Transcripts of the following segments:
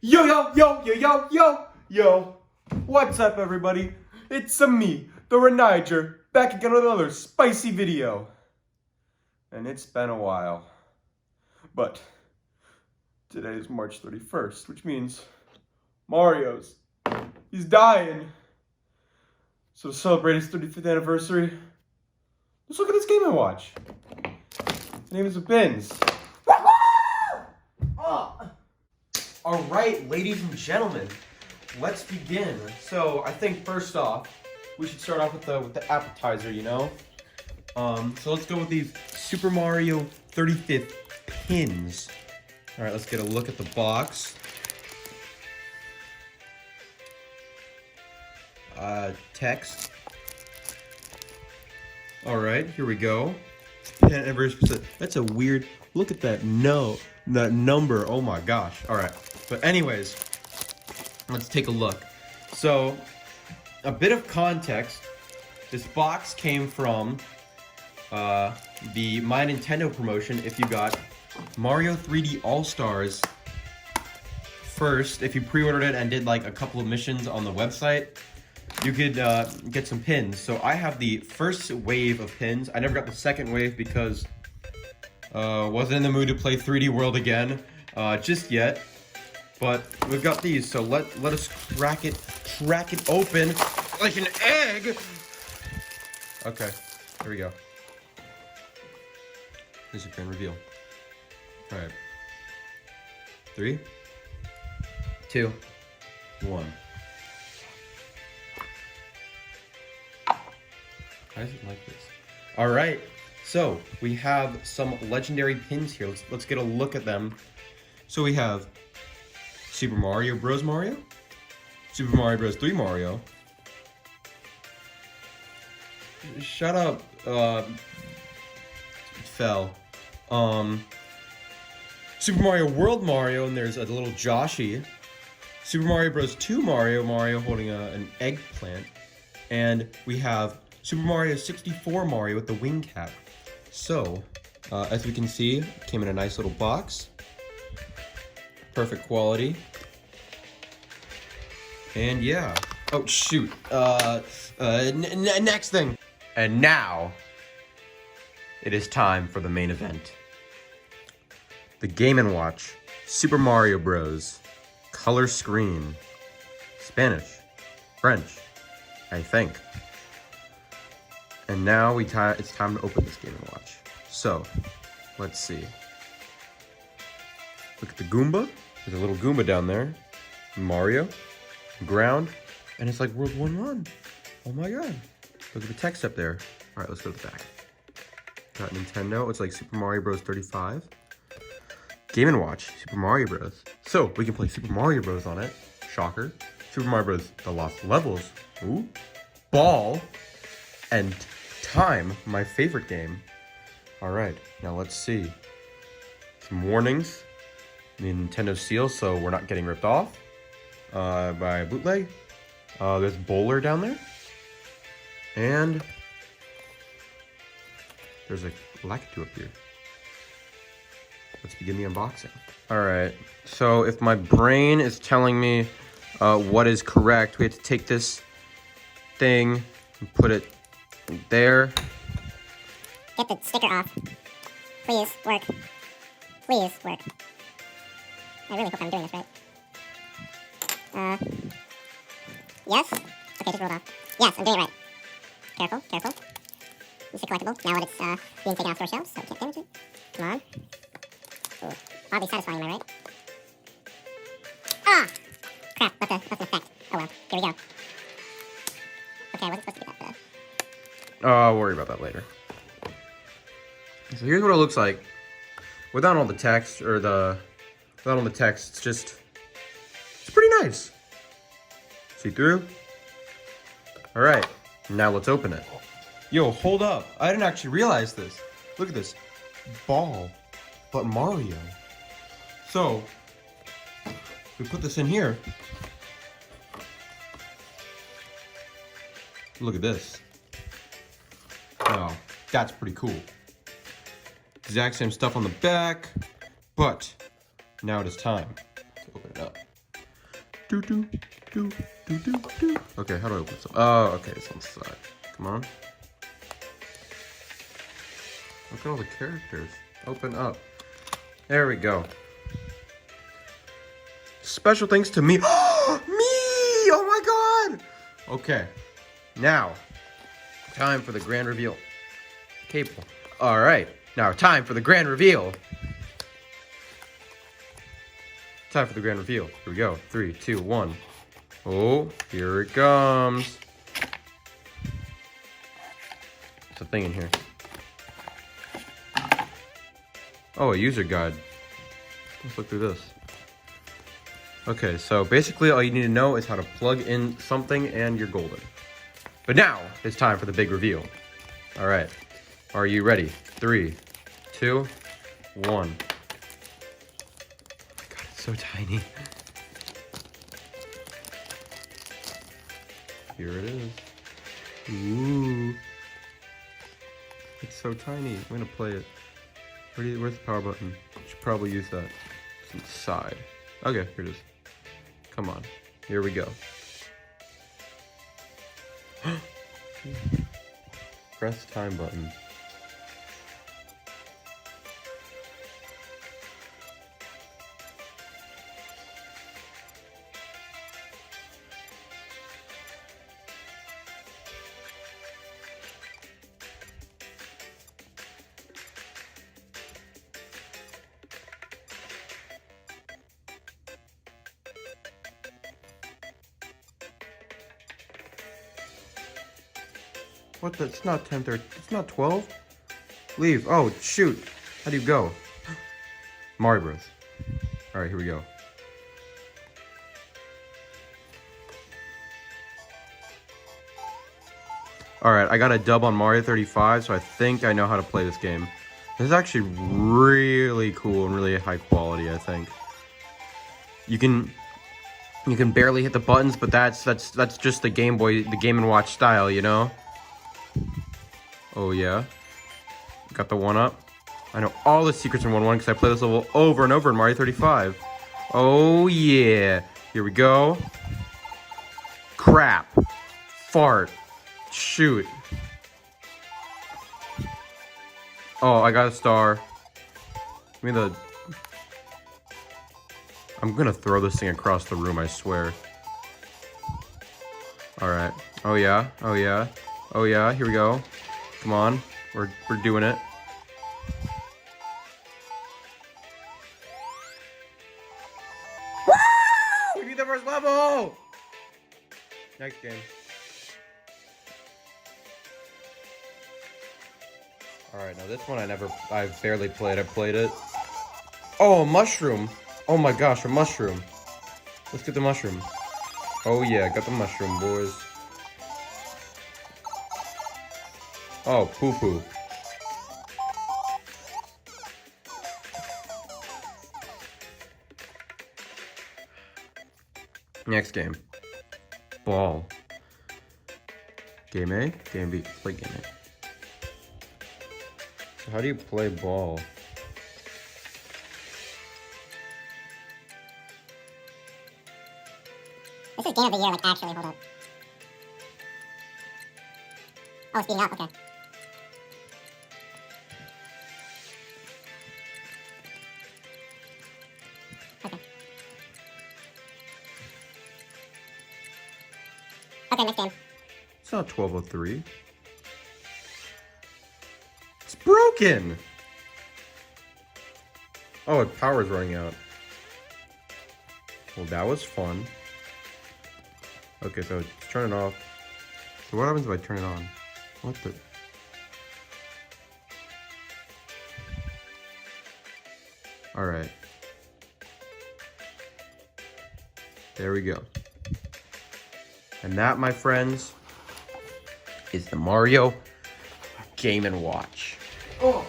Yo! What's up, everybody? It's me, the Reniger, back again with another spicy video. And it's been a while. But today is March 31st, which means he's dying. So to celebrate his 35th anniversary, let's look at this Game & Watch. His name is Bins. All right, ladies and gentlemen, let's begin. So I think first off, we should start off with the appetizer, you know? So let's go with these Super Mario 35th pins. All right, let's get a look at the box. Text. All right, here we go. Pin anniversary. That's a weird, look at that that number, oh my gosh. All right, but anyways, let's take a look. So, a bit of context. This box came from the My Nintendo promotion. If you got Mario 3D All-Stars first, if you pre-ordered it and did like a couple of missions on the website, you could get some pins. So I have the first wave of pins. I never got the second wave because wasn't in the mood to play 3D World again just yet. But we've got these, so let us crack it open like an egg. Okay, here we go. Here's your pin reveal. All right. 3, 2, 1. Why is it like this? All right, so we have some legendary pins here. Let's get a look at them. So we have Super Mario Bros. Mario, Super Mario Bros. 3 Mario. Shut up, it fell. Super Mario World Mario, and there's a little Joshy. Super Mario Bros. 2 Mario holding an eggplant. And we have Super Mario 64 Mario with the wing cap. So, as we can see, it came in a nice little box. Perfect quality. And yeah. Oh, shoot. Next thing. And now, it is time for the main event. The Game & Watch Super Mario Bros. Color screen. Spanish. French. I think. And now it's time to open this Game & Watch. So, let's see. Look at the Goomba. There's a little Goomba down there. Mario. Ground. And it's like World 1-1. Oh my god. Look at the text up there. Alright, let's go to the back. Got Nintendo. It's like Super Mario Bros. 35. Game & Watch. Super Mario Bros. So, we can play Super Mario Bros. On it. Shocker. Super Mario Bros. The Lost Levels. Ooh. Ball. And Time, my favorite game. All right, now let's see. Some warnings. The Nintendo seal, so we're not getting ripped off by bootleg. There's Bowler down there. And there's a Lakitu up here. Let's begin the unboxing. All right, so if my brain is telling me what is correct, we have to take this thing and put it there. Get the sticker off. Please, work. Please, work. I really hope I'm doing this right. Yes? Okay, just rolled off. Yes, I'm doing it right. Careful, careful. It's a collectible. Now that it's being taken off store shelves, so we can't damage it. Come on. Ooh. Oddly satisfying, am I right? Ah! Crap, that's an effect. Oh well, here we go. Okay, I wasn't supposed to do that. I'll worry about that later. So here's what it looks like without all the text, without all the text. It's pretty nice. See through? All right, now let's open it. Yo, hold up! I didn't actually realize this. Look at this, ball, but Mario. So we put this in here. Look at this. Wow, that's pretty cool. Exact same stuff on the back, but now it is time to open it up. Do, do, do, do, do, do. Okay, how do I open this? Oh, okay, it's on the side. Come on. Look at all the characters. Open up. There we go. Special thanks to me. Me! Oh my god! Okay. Now, time for the grand reveal. Cable. Alright. Now, time for the grand reveal. Time for the grand reveal. Here we go. 3, 2, 1. Oh, here it comes. There's a thing in here. Oh, a user guide. Let's look through this. Okay, so basically all you need to know is how to plug in something and you're golden. But now, it's time for the big reveal. All right, are you ready? 3, 2, 1. God, it's so tiny. Here it is. Ooh. It's so tiny. I'm gonna play it. Where's the power button? Should probably use that. It's inside. Okay, here it is. Come on. Here we go. Press time button. What the? It's not 10:30. It's not 12. Leave. Oh, shoot. How do you go? Mario Bros. All right, here we go. All right, I got a dub on Mario 35, so I think I know how to play this game. This is actually really cool and really high quality, I think. You can barely hit the buttons, but that's just the Game Boy, the Game & Watch style, you know? Oh yeah. Got the 1-up. I know all the secrets in 1-1 because I play this level over and over in Mario 35. Oh yeah. Here we go. Crap. Fart. Shoot. Oh, I got a star. I'm gonna throw this thing across the room, I swear. Alright. Oh yeah. Oh yeah. Oh yeah. Here we go. Come on. We're doing it. Woo! We beat the first level! Next game. Alright, now this one I've barely played. I played it. Oh, a mushroom. Oh my gosh, a mushroom. Let's get the mushroom. Oh yeah, got the mushroom, boys. Oh, poo-poo. Next game. Ball. Game A? Game B. Play game A. So how do you play ball? This is game of the year, like, actually, hold up. Oh, speeding up, okay. Okay. Okay, next game. It's not 12:03. It's broken! Oh, its power's running out. Well, that was fun. Okay, so let's turn it off. So what happens if I turn it on? What the? Alright. There we go. And that, my friends, is the Mario Game & Watch. Oh.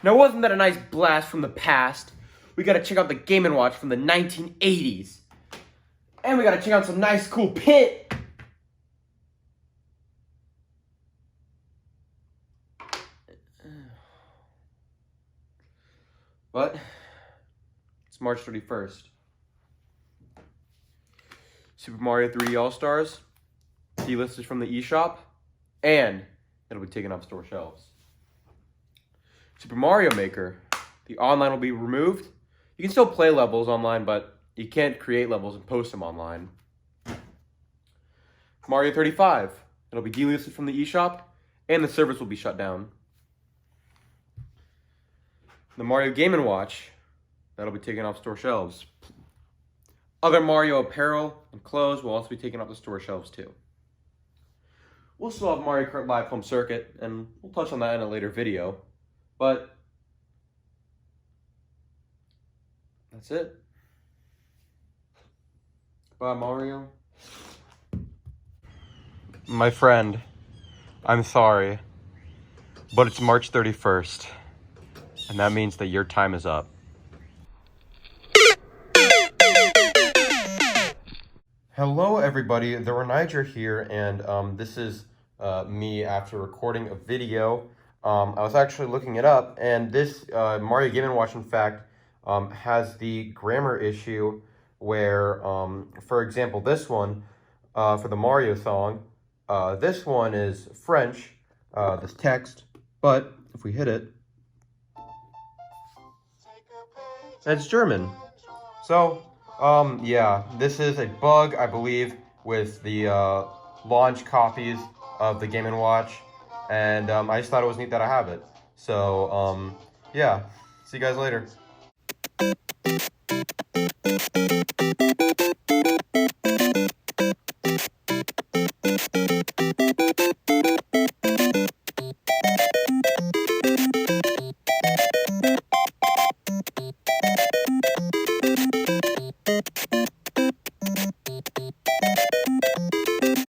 Now, wasn't that a nice blast from the past? We gotta check out the Game & Watch from the 1980s. And we gotta check out some nice, cool pit. But it's March 31st. Super Mario 3D All-Stars, delisted from the eShop, and it'll be taken off store shelves. Super Mario Maker, the online will be removed. You can still play levels online, but you can't create levels and post them online. Mario 35, it'll be delisted from the eShop, and the service will be shut down. The Mario Game & Watch, that'll be taken off store shelves. Other Mario apparel and clothes will also be taken off the store shelves too. We'll still have Mario Kart Live Home Circuit, and we'll touch on that in a later video. But that's it. Bye, Mario. My friend, I'm sorry, but it's March 31st, and that means that your time is up. Hello, everybody. The Reniger here, and this is me after recording a video. I was actually looking it up, and this Mario Game & Watch, in fact, has the grammar issue where, for example, this one, for the Mario song, this one is French, this text, but if we hit it, it's German. So, yeah, this is a bug, I believe, with the launch copies of the Game & Watch, and I just thought it was neat that I have it. So, yeah, see you guys later.